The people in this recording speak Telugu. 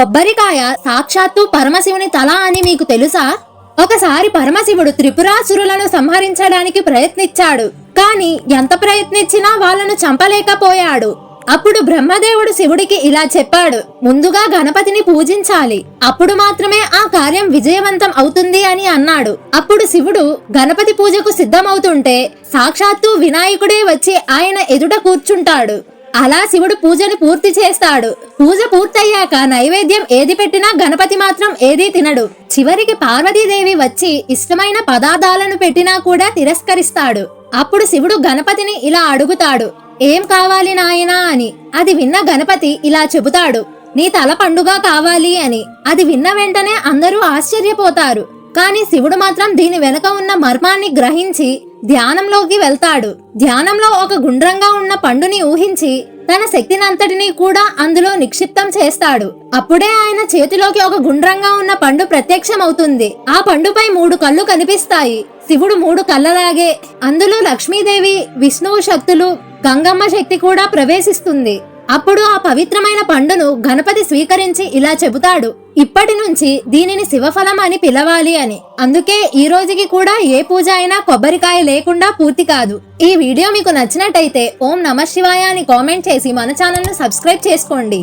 కొబ్బరికాయ సాక్షాత్తు పరమశివుని తల అని మీకు తెలుసా? ఒకసారి పరమశివుడు త్రిపురాసురులను సంహరించడానికి ప్రయత్నించాడు. కానీ ఎంత ప్రయత్నించినా వాళ్ళను చంపలేకపోయాడు. అప్పుడు బ్రహ్మదేవుడు శివుడికి ఇలా చెప్పాడు, ముందుగా గణపతిని పూజించాలి, అప్పుడు మాత్రమే ఆ కార్యం విజయవంతం అవుతుంది అని అన్నాడు. అప్పుడు శివుడు గణపతి పూజకు సిద్ధమవుతుంటే సాక్షాత్తు వినాయకుడే వచ్చి ఆయన ఎదుట కూర్చుంటాడు. అలా శివుడు పూజను పూర్తి చేస్తాడు. పూజ పూర్తయ్యాక నైవేద్యం ఏది పెట్టినా గణపతి మాత్రం ఏదీ తినడు. చివరికి పార్వతీదేవి వచ్చి ఇష్టమైన పదార్థాలను పెట్టినా కూడా తిరస్కరిస్తాడు. అప్పుడు శివుడు గణపతిని ఇలా అడుగుతాడు, ఏం కావాలి నాయనా అని. అది విన్న గణపతి ఇలా చెబుతాడు, నీ తల పండుగ కావాలి అని. అది విన్న వెంటనే అందరూ ఆశ్చర్యపోతారు. కానీ శివుడు మాత్రం దీని వెనుక ఉన్న మర్మాన్ని గ్రహించి ధ్యానంలోకి వెళ్తాడు. ధ్యానంలో ఒక గుండ్రంగా ఉన్న పండుని ఊహించి తన శక్తినంతటినీ కూడా అందులో నిక్షిప్తం చేస్తాడు. అప్పుడే ఆయన చేతిలోకి ఒక గుండ్రంగా ఉన్న పండు ప్రత్యక్షమవుతుంది. ఆ పండుపై 3 కళ్ళు కనిపిస్తాయి. శివుడు 3 కళ్ళలాగే అందులో లక్ష్మీదేవి, విష్ణువు శక్తులు, గంగమ్మ శక్తి కూడా ప్రవేశిస్తుంది. అప్పుడు ఆ పవిత్రమైన పండును గణపతి స్వీకరించి ఇలా చెబుతాడు, ఇప్పటి నుంచి దీనిని శివఫలం అని పిలవాలి అని. అందుకే ఈ రోజుకి కూడా ఏ పూజ అయినా కొబ్బరికాయ లేకుండా పూర్తి కాదు. ఈ వీడియో మీకు నచ్చినట్టయితే ఓం నమః శివాయ అని కామెంట్ చేసి మన ఛానల్ ను సబ్స్క్రైబ్ చేసుకోండి.